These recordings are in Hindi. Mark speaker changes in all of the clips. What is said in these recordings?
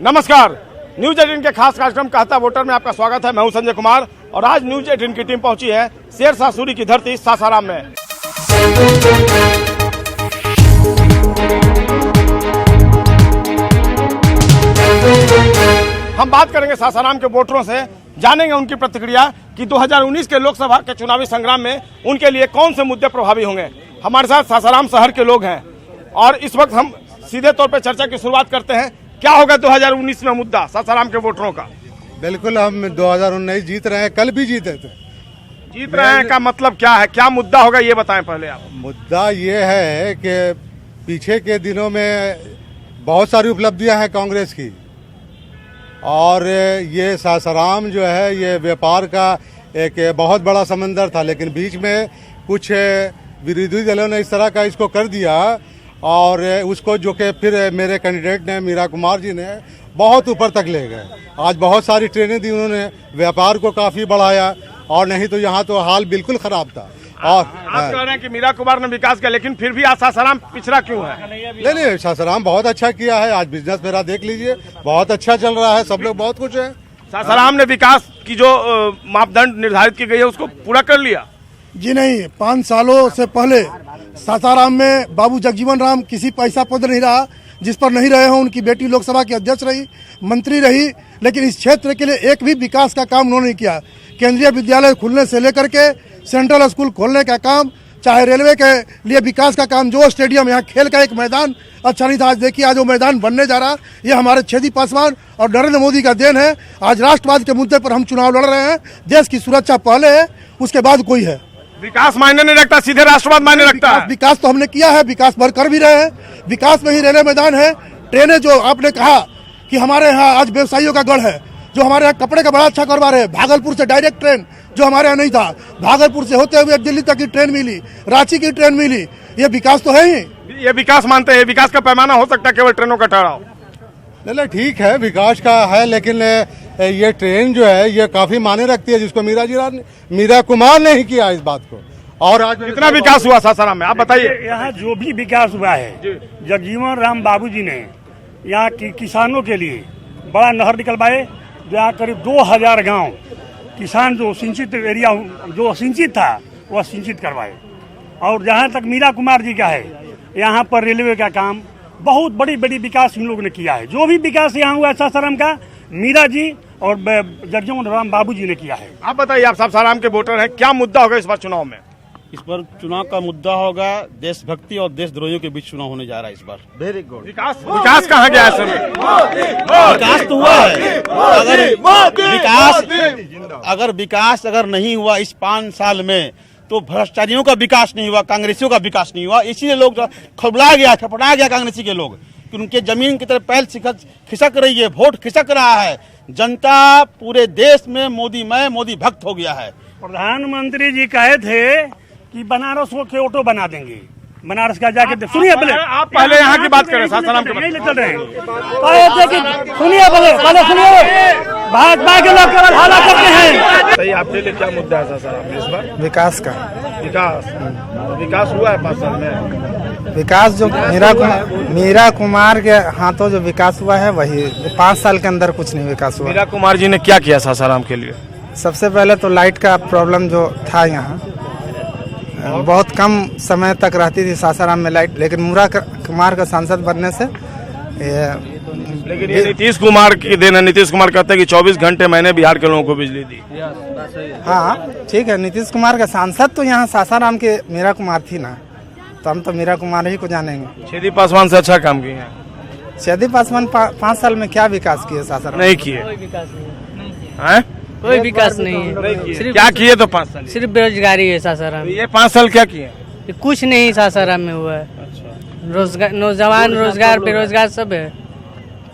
Speaker 1: नमस्कार, न्यूज 18 के खास कार्यक्रम कहता वोटर में आपका स्वागत है। मैं हूं संजय कुमार और आज न्यूज 18 की टीम पहुंची है शेरशाह सूरी की धरती सासाराम में। हम बात करेंगे सासाराम के वोटरों से, जानेंगे उनकी प्रतिक्रिया कि 2019 के लोकसभा के चुनावी संग्राम में उनके लिए कौन से मुद्दे प्रभावी होंगे। हमारे साथ सासाराम शहर के लोग हैं और इस वक्त हम सीधे तौर पर चर्चा की शुरुआत करते हैं। क्या होगा 2019 में मुद्दा सासाराम के वोटरों का?
Speaker 2: बिल्कुल, हम 2019 जीत रहे हैं, कल भी जीते थे।
Speaker 1: जीत रहे हैं का मतलब क्या है, क्या मुद्दा होगा ये बताएं पहले आप।
Speaker 2: मुद्दा ये है कि पीछे के दिनों में बहुत सारी उपलब्धियां हैं कांग्रेस की और ये सासाराम जो है ये व्यापार का एक बहुत बड़ा समंदर था, लेकिन बीच में कुछ विरोधी दलों ने इस तरह का इसको कर दिया और उसको जो कि फिर मेरे कैंडिडेट ने मीरा कुमार जी ने बहुत ऊपर तक ले गए। आज बहुत सारी ट्रेनें दी उन्होंने, व्यापार को काफ़ी बढ़ाया और नहीं तो यहाँ तो हाल बिल्कुल ख़राब था। और
Speaker 1: आप कह रहे हैं कि मीरा कुमार ने विकास किया, लेकिन फिर भी आज सासाराम पिछड़ा क्यों है?
Speaker 2: नहीं, सासाराम बहुत अच्छा किया है। आज बिजनेस मेरा देख लीजिए, बहुत अच्छा चल रहा है, सब लोग बहुत खुश हैं।
Speaker 1: सासाराम ने विकास की जो मापदंड निर्धारित की गई है उसको पूरा कर लिया?
Speaker 3: जी नहीं, 5 सालों से पहले सासाराम में बाबू जगजीवन राम किसी पैसा पद नहीं रहा, जिस पर नहीं रहे हों। उनकी बेटी लोकसभा की अध्यक्ष रही, मंत्री रही, लेकिन इस क्षेत्र के लिए एक भी विकास का काम उन्होंने नहीं किया। केंद्रीय विद्यालय खुलने से लेकर के सेंट्रल स्कूल खोलने का काम, चाहे रेलवे के लिए विकास का काम, जो स्टेडियम, यहाँ खेल का एक मैदान अच्छा नहीं था, आज देखिए आज वो मैदान बनने जा रहा। ये हमारे छेदी पासवान और नरेंद्र मोदी का देन है। आज राष्ट्रवाद के मुद्दे पर हम चुनाव लड़ रहे हैं। देश की सुरक्षा पहले है, उसके बाद कोई है।
Speaker 1: विकास मायने नहीं रखता, सीधे राष्ट्रवाद मायने रखता है।
Speaker 3: विकास तो हमने किया है, विकास भर कर भी रहे हैं। विकास में ही रेलवे मैदान है, ट्रेनें जो आपने कहा कि हमारे यहाँ आज व्यवसायियों का गढ़ है, जो हमारे यहाँ कपड़े का बड़ा अच्छा कारोबार है। भागलपुर से डायरेक्ट ट्रेन जो हमारे यहाँ नहीं था, भागलपुर से होते हुए दिल्ली तक की ट्रेन मिली, रांची की ट्रेन मिली। ये विकास तो है ही।
Speaker 1: ये विकास मानते हैं, विकास का पैमाना हो सकता है केवल ट्रेनों का ठहराव?
Speaker 2: नहीं, ठीक है, विकास का है, लेकिन ये ट्रेन जो है ये काफी मायने रखती है, जिसको मीरा कुमार ने ही किया इस बात को। और आज
Speaker 1: कितना विकास हुआ सासाराम में, आप बताइए।
Speaker 4: यहाँ जो भी विकास हुआ है, जगजीवन राम बाबू जी ने यहाँ की किसानों के लिए बड़ा नहर निकलवाए। यहाँ करीब 2000 गांव किसान जो सिंचित एरिया जो सिंचित था वह सिंचित करवाए। और जहाँ तक मीरा कुमार जी का है, यहाँ पर रेलवे का काम, बहुत बड़ी बड़ी विकास इन लोगों ने किया है। जो भी विकास यहाँ हुआ सासाराम का, मीरा जी और जगजीवन राम बाबू जी ने किया है।
Speaker 1: आप बताइए, आप सासाराम के वोटर हैं, क्या मुद्दा होगा इस बार चुनाव में?
Speaker 5: इस बार चुनाव का मुद्दा होगा देशभक्ति और देशद्रोहियों के बीच चुनाव होने जा रहा है इस बार। Very good.
Speaker 1: विकास कहाँ गया है?
Speaker 5: विकास तो हुआ है, अगर विकास नहीं हुआ इस 5 साल में तो भ्रष्टाचारियों का विकास नहीं हुआ, कांग्रेसियों का विकास नहीं हुआ। इसीलिए लोग खबला गया, थपड़ा गया कांग्रेसी के लोग कि उनके जमीन की तरफ पैर खिसक रही है, वोट खिसक रहा है। जनता पूरे देश में मोदी भक्त हो गया है।
Speaker 4: प्रधानमंत्री जी कहे थे कि बनारस को ऑटो बना देंगे, बनारस का जाके सुनिए पहले।
Speaker 1: आप पहले यहाँ की बात करें, सासाराम की
Speaker 4: नहीं चल रहे हैं। सुनिए पहले सुनिए, भाजपा के लोग केवल हाला करते हैं।
Speaker 1: सही, आपके लिए क्या मुद्दा है सासाराम में इस बार?
Speaker 6: विकास का।
Speaker 1: विकास हुआ है 5 साल में?
Speaker 6: विकास जो मीरा कुमार के हाथों जो विकास हुआ है वही 5 साल के अंदर कुछ नहीं विकास हुआ।
Speaker 1: मीरा कुमार जी ने क्या किया सासाराम के लिए?
Speaker 6: सबसे पहले तो लाइट का प्रॉब्लम जो था यहाँ, बहुत कम समय तक रहती थी सासाराम में लाइट, लेकिन मीरा कुमार का सांसद बनने से
Speaker 1: लेकिन ये नीतीश कुमार की देन है। नीतीश कुमार कहते हैं कि 24 घंटे मैंने बिहार के लोगों को बिजली दी।
Speaker 6: हाँ ठीक है, नीतीश कुमार का सांसद तो यहाँ सासाराम के मीरा कुमार थी ना, तो हम तो मीरा कुमार ही को जानेंगे।
Speaker 1: छेदी पासवान से अच्छा काम किए हैं।
Speaker 6: छेदी पासवान 5 साल में क्या विकास किए सासाराम?
Speaker 1: नहीं किए,
Speaker 7: कोई विकास नहीं है।
Speaker 1: सिर्फ क्या किए तो 5 साल?
Speaker 7: सिर्फ बेरोजगारी है सासाराम में।
Speaker 1: ये 5 साल क्या किए?
Speaker 7: कुछ नहीं सासाराम में हुआ है। रोजगार, नौजवान रोजगार, बेरोजगार सब है,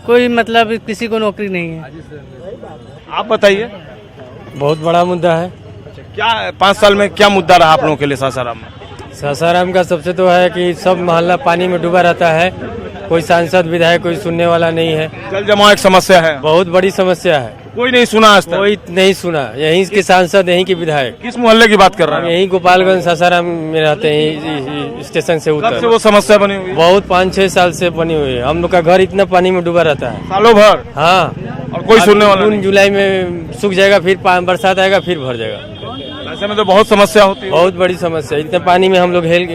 Speaker 7: कोई मतलब किसी को नौकरी नहीं है।
Speaker 1: आप बताइए।
Speaker 8: बहुत बड़ा मुद्दा है।
Speaker 1: क्या 5 साल में क्या मुद्दा रहा आप लोगों के लिए सासाराम में?
Speaker 8: सासाराम का सबसे तो है कि सब मोहल्ला पानी में डूबा रहता है कोई सांसद विधायक कोई सुनने वाला नहीं है।
Speaker 1: जल जमाव एक समस्या है,
Speaker 8: बहुत बड़ी समस्या है,
Speaker 1: कोई नहीं सुना आज तक।
Speaker 8: कोई नहीं सुना। यहीं के सांसद, यहीं के विधायक।
Speaker 1: किस मोहल्ले की बात कर रहे
Speaker 8: हम
Speaker 1: हैं?
Speaker 8: यहीं गोपालगंज सासाराम में रहते हैं, स्टेशन से
Speaker 1: कब से
Speaker 8: उतर।
Speaker 1: वो समस्या बनी हुई है?
Speaker 8: बहुत 5-6 साल से बनी हुई है। हम लोग का घर इतना पानी में डूबा रहता है,
Speaker 1: सालों भर,
Speaker 8: हाँ।
Speaker 1: और कोई सुनने वाला
Speaker 8: जून
Speaker 1: नहीं।
Speaker 8: जुलाई में सूख जाएगा, फिर बरसात आएगा, फिर भर जाएगा।
Speaker 1: ऐसे में तो बहुत समस्या होती है।
Speaker 8: बहुत बड़ी समस्या। इतने पानी में हम लोग हेल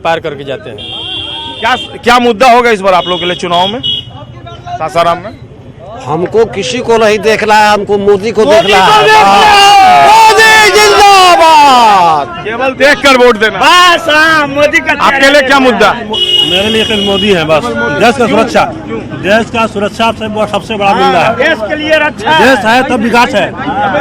Speaker 8: पार करके जाते हैं।
Speaker 1: क्या मुद्दा होगा इस बार आप लोग के लिए चुनाव में सासाराम में?
Speaker 9: हमको किसी को नहीं देखना है, हमको मोदी को देखना है।
Speaker 5: मोदी जिंदाबाद।
Speaker 1: केवल देखकर वोट देना।
Speaker 4: बस मोदी का
Speaker 1: आपके लिए क्या मुद्दा?
Speaker 10: मेरे लिए केवल मोदी है बस। देश का सुरक्षा, देश का सुरक्षा सबसे बड़ा मुद्दा है।
Speaker 4: देश के लिए रक्षा
Speaker 10: देश है तब विकास है,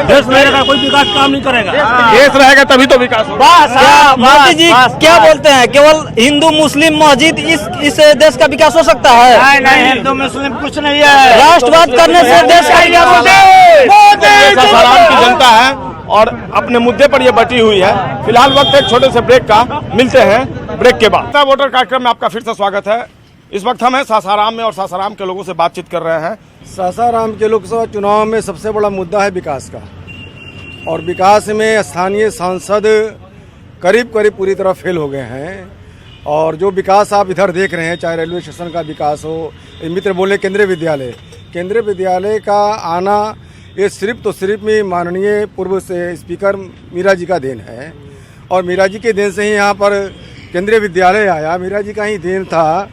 Speaker 10: देश नहीं रहेगा कोई विकास काम नहीं करेगा।
Speaker 1: देश रहेगा तभी तो विकास होगा।
Speaker 9: मोदी जी क्या बोलते हैं, केवल हिंदू मुस्लिम मस्जिद इस देश का विकास हो सकता है?
Speaker 4: नहीं, हिंदू मुस्लिम कुछ नहीं है।
Speaker 9: राष्ट्रवाद करने से देश का विकास होता है।
Speaker 1: सासाराम की जनता है और अपने मुद्दे पर ये बटी हुई है। फिलहाल वक्त एक छोटे से ब्रेक का, मिलते हैं ब्रेक के बाद। वोटर कार्यक्रम में आपका फिर से स्वागत है। इस वक्त हम हैं सासाराम में और सासाराम के लोगों से बातचीत कर रहे हैं।
Speaker 3: सासाराम के लोकसभा चुनाव में सबसे बड़ा मुद्दा है विकास का, और विकास में स्थानीय सांसद करीब करीब पूरी तरह फेल हो गए हैं। और जो विकास आप इधर देख रहे हैं, चाहे रेलवे स्टेशन का विकास हो, मित्र बोले केंद्रीय विद्यालय का आना, ये सिर्फ तो सिर्फ में माननीय पूर्व से स्पीकर मीरा जी का देन है। और मीरा जी के देन से ही यहाँ पर केंद्रीय विद्यालय आया। मीरा जी का ही देन था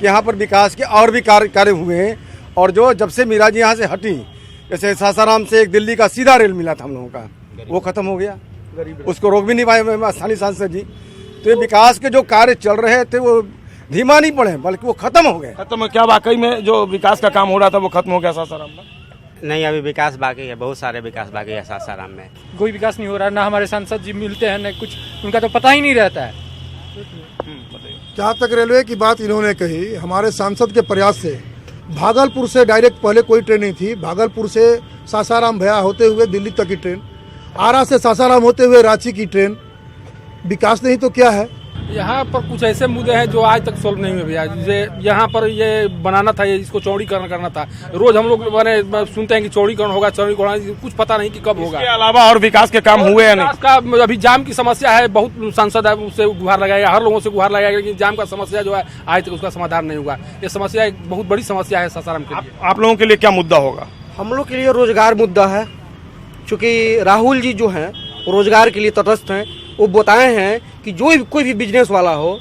Speaker 3: कि यहाँ पर विकास के और भी कार्य हुए। और जो जब से मीरा जी यहाँ से हटी, जैसे सासाराम से एक दिल्ली का सीधा रेल मिला था हम लोगों का, वो खत्म हो गया, उसको रोक भी नहीं पाए स्थानीय सांसद जी। तो ये विकास के जो कार्य चल रहे थे वो धीमा नहीं पड़े, बल्कि वो खत्म हो गए।
Speaker 1: खत्म? क्या वाकई में जो विकास का काम हो रहा था वो खत्म हो गया सासाराम में?
Speaker 11: नहीं, अभी विकास बाकी है, बहुत सारे विकास बाकी है सासाराम में।
Speaker 12: कोई विकास नहीं हो रहा, ना हमारे सांसद जी मिलते हैं, न कुछ उनका तो पता ही नहीं रहता है।
Speaker 3: जहाँ तक रेलवे की बात इन्होंने कही, हमारे सांसद के प्रयास से भागलपुर से डायरेक्ट पहले कोई ट्रेन नहीं थी, भागलपुर से सासाराम भया होते हुए दिल्ली तक की ट्रेन, आरा से सासाराम होते हुए रांची की ट्रेन। विकास नहीं तो क्या है?
Speaker 12: यहाँ पर कुछ ऐसे मुद्दे हैं जो आज तक सोल्व नहीं हुए भैया। जैसे यहाँ पर ये बनाना था, ये इसको चौड़ीकरण करना था। रोज हम लोग सुनते हैं कि चौड़ीकरण होगा, कुछ पता नहीं कि कब होगा।
Speaker 1: इसके अलावा और विकास के काम हुए या नहीं?
Speaker 12: विकास का अभी जाम की समस्या है, बहुत सांसद है उससे गुहार लगाएगा, हर लोगों से गुहार लगाएगा, लेकिन जाम का समस्या जो है आज तक उसका समाधान नहीं हुआ। ये समस्या एक बहुत बड़ी समस्या है सासाराम के लिए।
Speaker 1: आप लोगों के लिए क्या मुद्दा होगा?
Speaker 9: हम लोग के लिए रोजगार मुद्दा है, क्योंकि राहुल जी जो हैं रोजगार के लिए तटस्थ हैं। वो बताए हैं कि जो कोई भी बिजनेस वाला हो,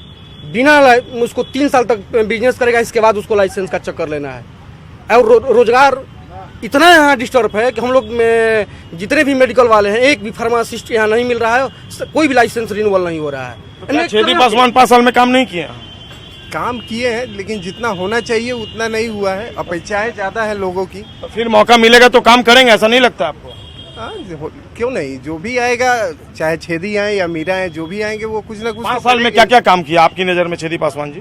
Speaker 9: बिना उसको 3 साल तक बिजनेस करेगा, इसके बाद उसको लाइसेंस का चक्कर लेना है। और रोजगार इतना यहाँ डिस्टर्ब है कि हम लोग में जितने भी मेडिकल वाले हैं, एक भी फार्मासिस्ट यहाँ नहीं मिल रहा है, कोई भी लाइसेंस रिन्यूअल नहीं हो रहा है।
Speaker 1: छेदी पासवान 5 साल में काम नहीं किया?
Speaker 13: काम किए हैं, लेकिन जितना होना चाहिए उतना नहीं हुआ है। अपेक्षाएं ज्यादा है लोगों की।
Speaker 1: तो फिर मौका मिलेगा तो काम करेंगे, ऐसा नहीं लगता आपको?
Speaker 13: क्यों नहीं, जो भी आएगा, चाहे छेदी आए या मीरा आए, जो भी आएंगे वो कुछ ना कुछ।
Speaker 1: 5 साल में क्या क्या काम किया आपकी नजर में छेदी पासवान जी?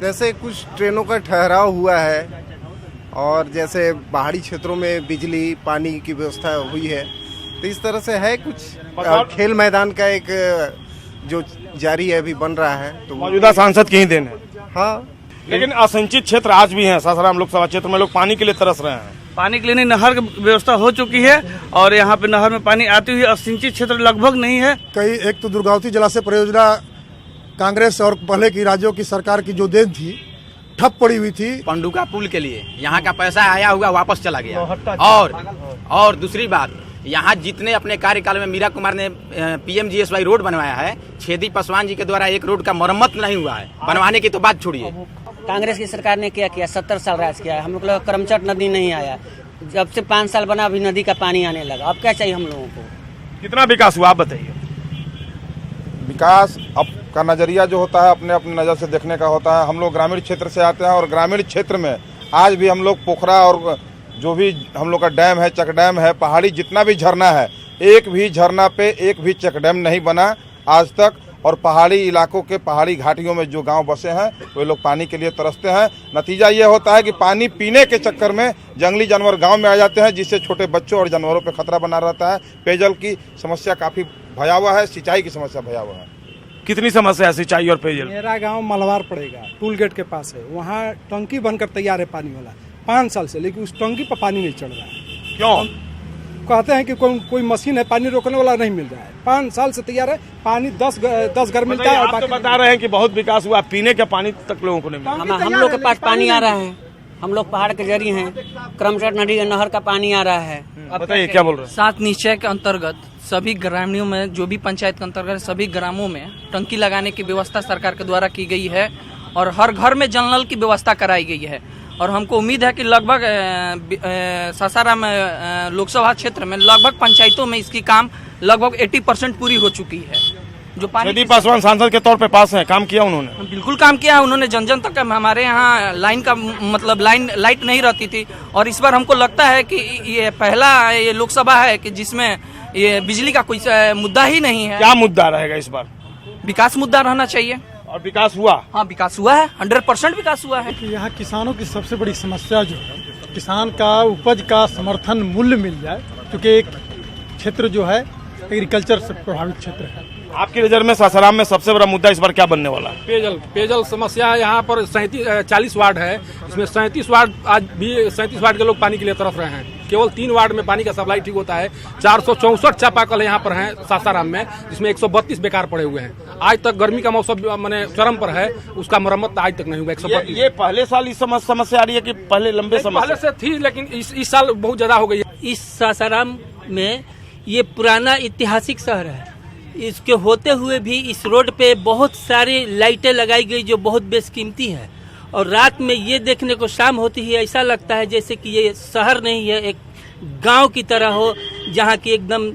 Speaker 13: जैसे कुछ ट्रेनों का ठहराव हुआ है, और जैसे पहाड़ी क्षेत्रों में बिजली पानी की व्यवस्था हुई है, तो इस तरह से है कुछ। खेल मैदान का एक जो जारी है, अभी बन रहा है, तो
Speaker 1: मौजूदा सांसद की ही देन है।
Speaker 13: हाँ,
Speaker 1: लेकिन असिंचित क्षेत्र आज भी है सासाराम लोकसभा क्षेत्र में, लोग पानी के लिए तरस रहे हैं।
Speaker 14: पानी के लिए नहीं, नहर की व्यवस्था हो चुकी है और यहाँ पे नहर में पानी आती हुई असिंचित क्षेत्र लगभग नहीं है।
Speaker 3: कई एक तो दुर्गावती जलाशय परियोजना कांग्रेस और पहले की राज्यों की सरकार की जो देन थी, ठप पड़ी हुई थी।
Speaker 11: पंडुका पुल के लिए यहाँ का पैसा आया हुआ वापस चला गया। और दूसरी बात, यहाँ जितने अपने कार्यकाल में मीरा कुमार ने PMGSY रोड बनवाया है, छेदी पासवान जी के द्वारा एक रोड का मरम्मत नहीं हुआ है। बनवाने की तो बात छोड़िए।
Speaker 15: कांग्रेस की सरकार ने क्या किया? 70 साल राज किया है। हम लोग का करमचट नदी नहीं आया, जब से 5 साल बना अभी नदी का पानी आने लगा। अब क्या चाहिए हम लोगों को?
Speaker 1: कितना विकास हुआ आप बताइए?
Speaker 16: विकास अब का नजरिया जो होता है अपने अपने नज़र से देखने का होता है। हम लोग ग्रामीण क्षेत्र से आते हैं और ग्रामीण क्षेत्र में आज भी हम लोग पोखरा और जो भी हम लोग का डैम है, चक डैम है, पहाड़ी जितना भी झरना है, एक भी झरना पे एक भी चक डैम नहीं बना आज तक। और पहाड़ी इलाकों के पहाड़ी घाटियों में जो गांव बसे हैं वे लोग पानी के लिए तरसते हैं। नतीजा ये होता है कि पानी पीने के चक्कर में जंगली जानवर गांव में आ जाते हैं, जिससे छोटे बच्चों और जानवरों पर खतरा बना रहता है। पेयजल की समस्या काफ़ी भयावह है, सिंचाई की समस्या भयावह है।
Speaker 1: कितनी समस्या है सिंचाई और पेयजल?
Speaker 17: मेरा गांव मलवार पड़ेगा, टूल गेट के पास है, वहाँ टंकी बनकर तैयार है पानी वाला 5 साल से, लेकिन उस टंकी पर पानी नहीं चढ़ रहा है।
Speaker 1: क्यों?
Speaker 17: कहते हैं कि कोई मशीन है, पानी रोकने वाला नहीं मिल रहा है। 5 साल से तैयार है, पानी 10 घर मिलता है।
Speaker 1: आप तो बता रहे हैं कि बहुत विकास हुआ, पीने के पानी तक लोगों को नहीं मिला।
Speaker 15: हम लोग के पास पानी आ रहा है, हम लोग पहाड़ के जरिए हैं, करमचट नदी का नहर का पानी आ रहा है।
Speaker 1: बताइए क्या बोल रहे हैं?
Speaker 18: 7 निश्चय के अंतर्गत सभी ग्रामीणों में, जो भी पंचायत के अंतर्गत सभी ग्रामों में टंकी लगाने की व्यवस्था सरकार के द्वारा की गई है और हर घर में जल नल की व्यवस्था कराई गई है। और हमको उम्मीद है कि लगभग सासाराम लोकसभा क्षेत्र में लगभग पंचायतों में इसकी काम लगभग 80% पूरी हो चुकी है। जो
Speaker 1: छेदी पासवान सांसद के तौर पे पास हैं, काम किया उन्होंने?
Speaker 18: बिल्कुल काम किया है उन्होंने, जन जन तक हमारे यहाँ लाइन का मतलब लाइट नहीं रहती थी। और इस बार हमको लगता है कि ये पहला ये लोकसभा है कि जिसमें ये बिजली का कोई मुद्दा ही नहीं है।
Speaker 1: क्या मुद्दा रहेगा इस बार?
Speaker 18: विकास मुद्दा रहना चाहिए।
Speaker 1: और विकास हुआ?
Speaker 18: हाँ, विकास हुआ है, 100% विकास हुआ है।
Speaker 19: यहाँ किसानों की सबसे बड़ी समस्या जो है, किसान का उपज का समर्थन मूल्य मिल जाए, क्योंकि एक क्षेत्र जो है एग्रीकल्चर से प्रभावित क्षेत्र है।
Speaker 1: आपकी नजर में सासाराम में सबसे बड़ा मुद्दा इस बार क्या बनने वाला है?
Speaker 12: पेयजल समस्या है। यहाँ पर 40 वार्ड है, इसमें 37 वार्ड आज भी 37 वार्ड के लोग पानी के लिए तरफ रहे हैं। केवल 3 वार्ड में पानी का सप्लाई ठीक होता है। 464 चापाकल यहाँ पर हैं सासाराम में, जिसमें 132 बेकार पड़े हुए हैं। आज तक गर्मी का मौसम माने चरम पर है, उसका मरम्मत आज तक नहीं हुआ। 132
Speaker 1: ये पहले साल इस समस्या आ रही है कि पहले लंबे समय
Speaker 12: पहले से थी, लेकिन इस साल बहुत ज्यादा हो गई है।
Speaker 20: इस सासाराम में ये पुराना ऐतिहासिक शहर है, इसके होते हुए भी इस रोड पे बहुत सारी लाइटें लगाई गई जो बहुत बेशकीमती है। और रात में ये देखने को शाम होती ही ऐसा लगता है जैसे कि ये शहर नहीं है, एक गांव की तरह हो, जहाँ की एकदम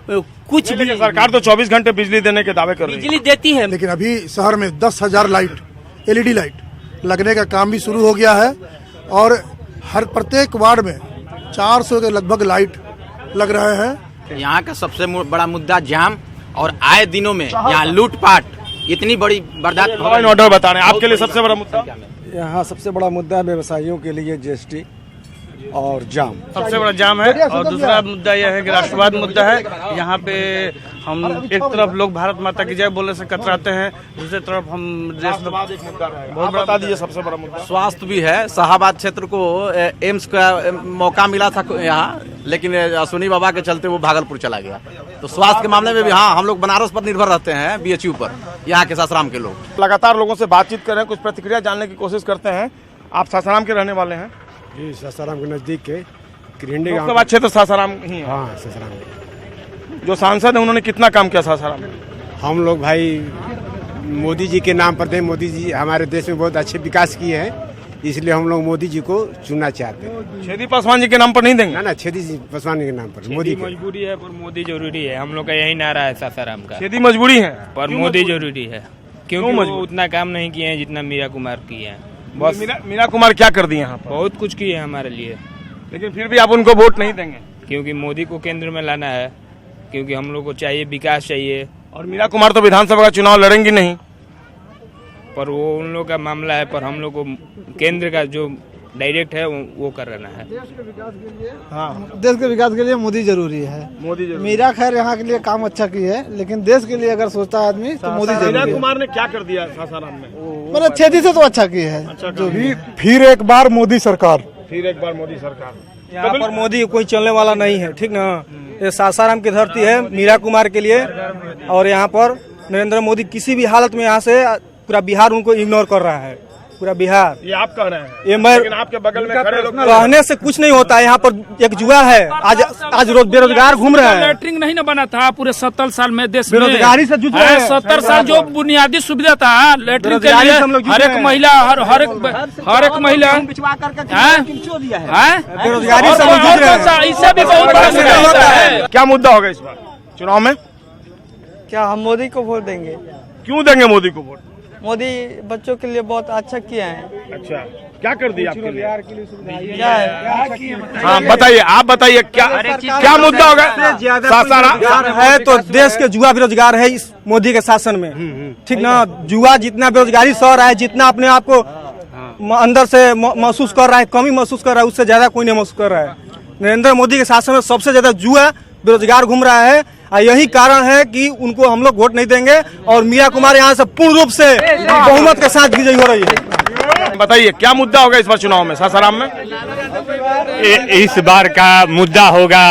Speaker 20: कुछ भी।
Speaker 1: सरकार तो 24 घंटे बिजली देने के दावे कर रही है।
Speaker 20: बिजली देती है,
Speaker 3: लेकिन अभी शहर में 10,000 लाइट LED लाइट लगने का काम भी शुरू हो गया है और हर प्रत्येक वार्ड में 400 के लगभग लाइट लग रहे हैं।
Speaker 11: यहाँ का सबसे बड़ा मुद्दा जाम और आए दिनों में यहाँ लूटपाट इतनी बड़ी वारदात।
Speaker 1: ऑर्डर बता रहे हैं आपके लिए सबसे बड़ा मुद्दा?
Speaker 17: यहाँ सबसे बड़ा मुद्दा व्यवसायियों के लिए GST और जाम
Speaker 14: सबसे बड़ा जाम है। और दूसरा मुद्दा यह है कि राष्ट्रवाद मुद्दा है। यहाँ पे हम एक तरफ लोग भारत माता की जय बोलने से कतराते हैं, दूसरी तरफ हम
Speaker 1: राष्ट्रवाद एक मुद्दा है। बहुत बता दीजिए सबसे बड़ा मुद्दा।
Speaker 5: स्वास्थ्य भी है। शाहाबाद क्षेत्र को एम्स का मौका मिला था यहाँ, लेकिन अश्विनी बाबा के चलते वो भागलपुर चला गया। तो स्वास्थ्य के मामले में भी हाँ, हम लोग बनारस पर निर्भर रहते हैं, BHU पर, यहाँ के सासाराम के लोग।
Speaker 1: लगातार लोगों से बातचीत कर रहे हैं, कुछ प्रतिक्रिया जानने की कोशिश करते हैं। आप सासाराम के रहने वाले हैं?
Speaker 17: जी, सासाराम के नजदीक के
Speaker 1: लोकसभा क्षेत्र सासाराम ही है।
Speaker 17: हाँ, सासाराम।
Speaker 1: जो सांसद है उन्होंने कितना काम किया सासाराम में?
Speaker 17: हम लोग भाई मोदी जी के नाम पर थे। मोदी जी हमारे देश में बहुत अच्छे विकास किए हैं, इसलिए हम लोग मोदी जी को चुनना चाहते हैं।
Speaker 1: छेदी पासवान जी के नाम पर नहीं देंगे?
Speaker 17: ना, छेदी पासवान के नाम पर। मोदी
Speaker 8: मजबूरी है पर मोदी जरूरी है, हम लोग का यही नारा है सासाराम का।
Speaker 1: छेदी मजबूरी है
Speaker 8: पर मोदी जरूरी है, क्योंकि वो उतना काम नहीं किए हैं जितना मीरा कुमार किए हैं।
Speaker 1: बस मीरा कुमार क्या कर दिए यहाँ पर?
Speaker 8: बहुत कुछ किए हैं हमारे लिए,
Speaker 1: लेकिन फिर भी आप उनको वोट नहीं देंगे?
Speaker 8: क्योंकि मोदी को केंद्र में लाना है, क्योंकि हम लोग को चाहिए विकास चाहिए।
Speaker 1: और मीरा कुमार तो विधानसभा का चुनाव लड़ेंगी नहीं,
Speaker 8: पर वो उन लोग का मामला है। पर हम लोग को केंद्र का जो डायरेक्ट है वो कर रहा है।
Speaker 6: हाँ, देश के विकास के लिए मोदी जरूरी है।
Speaker 1: मोदी जरूरी।
Speaker 6: मीरा खैर यहाँ के लिए काम अच्छा की है, लेकिन देश के लिए अगर सोचता है आदमी तो मोदी जरूरी है।
Speaker 1: मीरा कुमार ने क्या कर दिया सासाराम में?
Speaker 6: मतलब छेदी से तो अच्छा की है।
Speaker 1: अच्छा
Speaker 6: जो भी
Speaker 3: फिर एक बार मोदी सरकार।
Speaker 1: फिर एक बार मोदी सरकार।
Speaker 9: यहाँ पर मोदी कोई चलने वाला नहीं है, ठीक ना। ये सासाराम की धरती है मीरा कुमार के लिए, और यहाँ पर नरेंद्र मोदी किसी भी हालत में यहाँ से पूरा बिहार उनको इग्नोर कर रहा है, पूरा बिहार।
Speaker 1: ये आप कह रहे हैं?
Speaker 9: ये मैं,
Speaker 1: लेकिन आपके बगल में खड़े लोग
Speaker 9: कहने से कुछ नहीं होता है। यहाँ पर एक जुआ है, आज रोज बेरोजगार घूम रहे हैं।
Speaker 21: लेटरिंग नहीं ना बना था पूरे 70 साल में देश में।
Speaker 9: बेरोजगारी से जूझ रहे हैं।
Speaker 21: 70 साल जो बुनियादी सुविधा था लेटरिंग के लिए, हर एक महिला हर एक महिला
Speaker 9: बेरोजगारी से जूझ रहे हैं।
Speaker 21: इससे भी बहुत बड़ा मुद्दा होता है।
Speaker 1: क्या मुद्दा होगा इस बार चुनाव में?
Speaker 22: क्या हम मोदी को वोट देंगे?
Speaker 1: क्यों देंगे मोदी को वोट?
Speaker 22: मोदी बच्चों के लिए बहुत अच्छा किया है।
Speaker 1: अच्छा, क्या कर दिया आपके लिए?
Speaker 22: क्या है?
Speaker 1: हाँ बताइए, आप बताइए क्या मुद्दा होगा?
Speaker 9: सासाराम है तो देश के जुआ बेरोजगार है इस मोदी के शासन में, ठीक ना। जुआ जितना बेरोजगारी सह रहा है, जितना अपने आप को अंदर से महसूस कर रहा है, कमी महसूस कर रहा है, उससे ज्यादा कोई नहीं महसूस कर रहा है। नरेंद्र मोदी के शासन में सबसे ज्यादा जुआ बेरोजगार घूम रहा है। और यही कारण है कि उनको हम लोग वोट नहीं देंगे और मीरा कुमार यहाँ से पूर्ण रूप से बहुमत के साथ विजयी हो रही है।
Speaker 1: बताइए क्या मुद्दा होगा इस बार चुनाव में सासाराम में?
Speaker 2: इस बार का मुद्दा होगा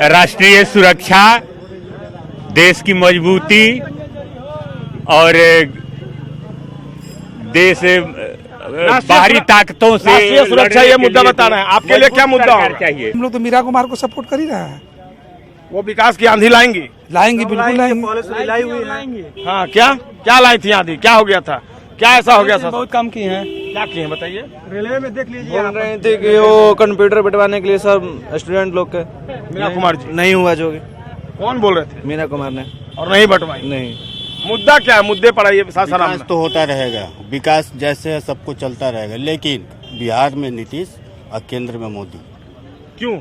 Speaker 2: राष्ट्रीय सुरक्षा, देश की मजबूती और देश बाहरी ताकतों से
Speaker 1: राष्ट्रीय सुरक्षा, ये मुद्दा बता रहे हैं। आपके लिए क्या मुद्दा
Speaker 2: चाहिए?
Speaker 7: हम लोग तो मीरा कुमार को सपोर्ट कर ही रहे हैं।
Speaker 1: वो विकास की आंधी लाएंगी?
Speaker 7: बिल्कुल लाएंगी।
Speaker 1: हाँ, क्या लाई थी आंधी? क्या हो गया था? क्या ऐसा हो गया था?
Speaker 7: बहुत काम किए हैं।
Speaker 1: क्या किए हैं बताइए?
Speaker 7: रेलवे में देख लीजिए,
Speaker 23: बोल रहे थे कि वो कंप्यूटर बैठवाने के लिए सब स्टूडेंट लोग के
Speaker 1: मीरा कुमार जी
Speaker 23: नहीं हुआ। जो
Speaker 1: कौन बोल रहे थे?
Speaker 23: मीरा कुमार ने।
Speaker 1: और नहीं बंटवाई?
Speaker 23: नहीं।
Speaker 1: मुद्दा क्या है? मुद्दे पर आइए। सासाराम में
Speaker 24: तो होता रहेगा, विकास जैसे है सबको चलता रहेगा, लेकिन बिहार में नीतीश और केंद्र में मोदी।
Speaker 1: क्यों?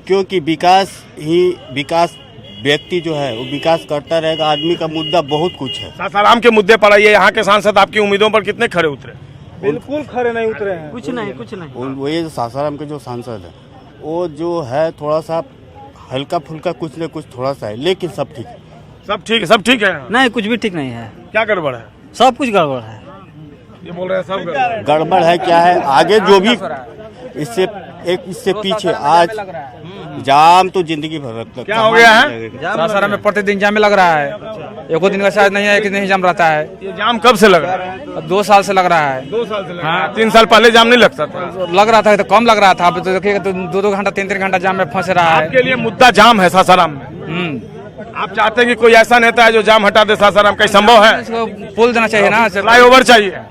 Speaker 24: क्योंकि विकास व्यक्ति जो है वो विकास करता रहेगा। आदमी का मुद्दा बहुत कुछ है।
Speaker 1: सासाराम के मुद्दे पर आइए। यहाँ के सांसद आपकी उम्मीदों पर कितने खरे उतरे?
Speaker 7: बिल्कुल खरे नहीं उतरे हैं।
Speaker 23: कुछ नहीं।
Speaker 24: वही सासाराम के जो सांसद है वो जो है थोड़ा सा हल्का फुल्का कुछ न कुछ थोड़ा सा है, लेकिन सब ठीक है।
Speaker 1: सब ठीक है?
Speaker 23: नहीं, कुछ भी ठीक नहीं है।
Speaker 1: क्या गड़बड़ है?
Speaker 23: सब कुछ गड़बड़ है।
Speaker 1: ये बोल रहे हैं सब
Speaker 24: गड़बड़ है। क्या है आगे जो भी इससे पीछे आज जाम तो जिंदगी भर रखता।
Speaker 1: क्या हो गया है?
Speaker 7: सासाराम में प्रतिदिन जाम लग रहा है। एक दिन का शायद नहीं है कि नहीं जाम रहता है।
Speaker 1: ये जाम कब से लग रहा है?
Speaker 7: 2 साल से लग रहा है।
Speaker 1: 2 साल से लग रहा है। 3 साल पहले जाम नहीं लगता था?
Speaker 7: लग रहा था तो कम लग रहा था। अब तो देखिएगा तो 2-2 घंटा 3-3 घंटा जाम में फंस रहा है।
Speaker 1: आपके लिए मुद्दा जाम है सासाराम में? आप चाहते हैं कि कोई ऐसा नेता है जो जाम हटा दे सासाराम का? संभव है?
Speaker 7: इसको पुल देना चाहिए ना,
Speaker 1: फ्लाईओवर चाहिए।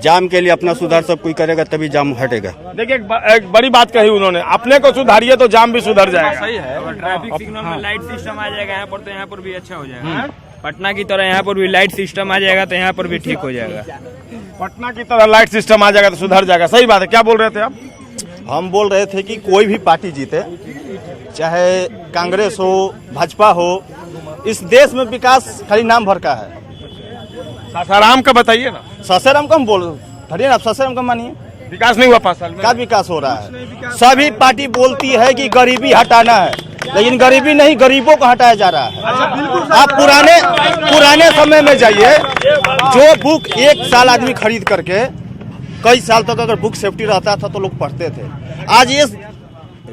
Speaker 24: जाम के लिए अपना सुधार सब कोई करेगा तभी जाम हटेगा।
Speaker 1: देखिए एक बड़ी बात कही उन्होंने, अपने को सुधारिए तो जाम भी सुधर जाएगा।
Speaker 8: सही है। ट्रैफिक सिग्नल में लाइट सिस्टम आ जाएगा यहाँ पर, तो यहाँ पर भी अच्छा हो जाएगा। पटना की तरह यहाँ पर भी लाइट सिस्टम आ जाएगा तो यहाँ पर भी ठीक हो जाएगा।
Speaker 1: पटना की तरह लाइट सिस्टम आ जाएगा तो सुधर जाएगा। सही बात है। क्या बोल रहे थे आप?
Speaker 5: हम बोल रहे थे कि कोई भी पार्टी जीते, चाहे कांग्रेस हो, भाजपा हो, इस देश में विकास खाली नाम भर का है।
Speaker 1: सासाराम का बताइए ना।
Speaker 5: सासाराम का हम बोल धरिए ना, आप सासाराम का मानिए।
Speaker 1: विकास नहीं हुआ 5 साल में?
Speaker 5: क्या विकास हो रहा है? सभी पार्टी बोलती है कि गरीबी हटाना है, लेकिन गरीबी नहीं, गरीबों को हटाया जा रहा है। आप पुराने समय में जाइए, जो बुक 1 साल आदमी खरीद करके कई साल तक अगर बुक सेफ्टी रहता था तो लोग पढ़ते थे। आज ये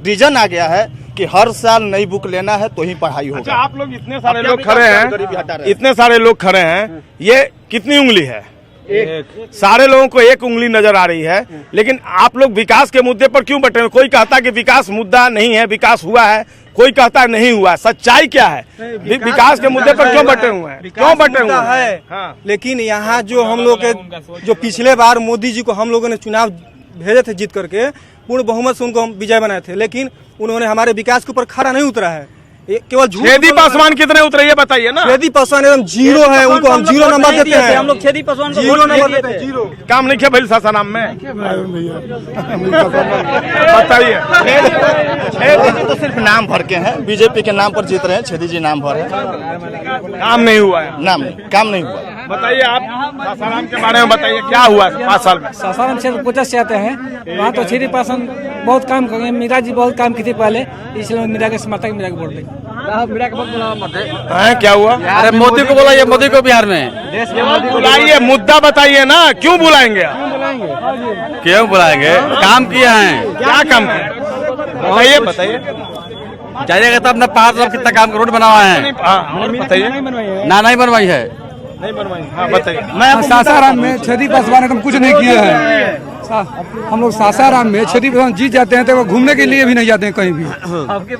Speaker 5: रीजन आ गया है कि हर साल नई बुक लेना है तो ही पढ़ाई होगा।
Speaker 1: अच्छा, आप लोग इतने सारे लोग खड़े हैं, इतने सारे लोग खड़े हैं, ये कितनी उंगली है? सारे लोगों को एक उंगली नजर आ रही है, लेकिन आप लोग विकास के मुद्दे पर क्यों बटे हुए? कोई कहता है कि विकास मुद्दा नहीं है, विकास हुआ है, कोई कहता है नहीं हुआ। सच्चाई क्या है? विकास के मुद्दे पर क्यों बटे हुए हैं? क्यों बटे हुए हैं?
Speaker 9: हाँ। लेकिन यहाँ जो हम लोग के जो पिछले बार मोदी जी को हम लोगों ने चुनाव भेजे थे जीत करके, पूर्ण बहुमत से उनको हम विजय बनाए थे, लेकिन उन्होंने हमारे विकास के ऊपर खरा नहीं उतरा है। केवल
Speaker 1: छेदी पासवान कितने उतरे ये बताइए ना।
Speaker 9: छेदी पासवान एकदम 0 है, उनको हम 0 नंबर देते हैं।
Speaker 23: हम लोग छेदी पासवान को
Speaker 9: 0 नंबर देते हैं। 0
Speaker 1: काम नहीं किया भाई सासाराम में? बताइए।
Speaker 5: छेदी तो सिर्फ नाम भर के हैं, बीजेपी के नाम पर जीत रहे हैं। छेदी जी नाम भर है,
Speaker 1: काम नहीं हुआ है।
Speaker 5: काम नहीं हुआ।
Speaker 1: बताइए आप सासाराम के बारे में बताइए, क्या हुआ 5 साल में?
Speaker 7: सासाराम क्षेत्र 50 से आते हैं, वहाँ तो छेदी पासवान बहुत काम कर गए। मीरा जी बहुत काम की थी पहले, इसलिए मीरा के समर्थक मीरा को वोट देंगे।
Speaker 1: क्या हुआ?
Speaker 23: अरे मोदी को बुलाइए, मोदी को बिहार में
Speaker 1: बुलाइए, मुद्दा बताइए ना। क्यों बुलाएंगे?
Speaker 23: क्यों बुलाएंगे? काम किया है।
Speaker 1: क्या काम किया? बताइए।
Speaker 23: जाइएगा तो अपना पहाड़ कितना काम रोड बना हुआ है।
Speaker 1: बताइए।
Speaker 23: नहीं बनवाई है।
Speaker 1: नहीं बनवाई। हाँ बताइए।
Speaker 7: मैं सासाराम में छेदी पासवान एकदम कुछ नहीं किए हैं। हम लोग सासाराम में छेदी पासवान जीत जाते हैं तो वो घूमने के लिए भी नहीं जाते हैं कहीं भी,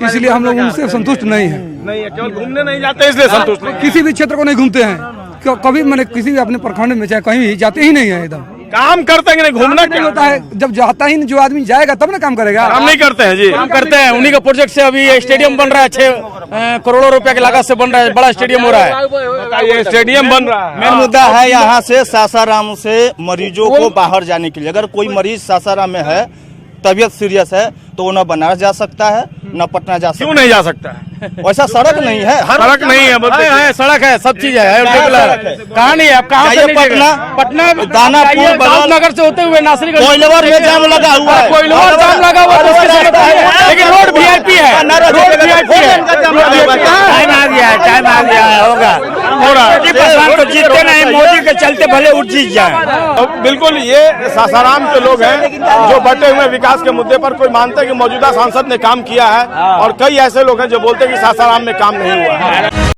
Speaker 7: इसलिए हम लोग उनसे संतुष्ट नहीं है।
Speaker 1: नहीं है, केवल घूमने नहीं जाते इसलिए संतुष्ट नहीं।
Speaker 7: किसी भी क्षेत्र को नहीं घूमते हैं कभी, मैंने किसी भी अपने प्रखंड में चाहे कहीं भी जाते ही नहीं है। एकदम
Speaker 1: काम करते हैं, नहीं घूमना
Speaker 7: नहीं होता है। जब जाता ही जो आदमी जाएगा तब ना काम करेगा।
Speaker 1: काम नहीं करते हैं जी।
Speaker 23: काम करते हैं। उन्हीं का प्रोजेक्ट से अभी स्टेडियम बन रहा है, 6 करोड़ों रुपए की लागत से बन रहा है, बड़ा स्टेडियम हो रहा है।
Speaker 1: ये स्टेडियम बन रहा है।
Speaker 5: मेन मुद्दा है यहाँ से सासाराम से मरीजों को बाहर जाने के लिए। अगर कोई मरीज सासाराम में है, तबीयत सीरियस है, तो वो न बनारस जा सकता है न पटना जा सकता है।
Speaker 1: क्यों नहीं जा सकता है?
Speaker 5: वैसा सड़क नहीं है।
Speaker 1: सड़क नहीं है,
Speaker 23: सड़क है, सब चीज है। कहाँ नहीं है? आप कहाँ से? पटना
Speaker 5: दानापुर
Speaker 23: नगर से होते हुए नासरीगंज
Speaker 5: कोइलवर में जाम लगा हुआ है।
Speaker 23: कोइलवर जाम लगा हुआ है, लेकिन रोड VIP है। रोड VIP है।
Speaker 2: टाइम आ गया है, होगा हो रहा है। तो जीतते नहीं, मोदी के चलते भले उठ जीत जाए।
Speaker 1: बिल्कुल, ये सासाराम के लोग हैं जो बटे हुए विकास के मुद्दे पर कोई मानते हैं कि मौजूदा सांसद ने काम किया है, और कई ऐसे लोग हैं जो बोलते हैं कि सासाराम में काम नहीं हुआ है।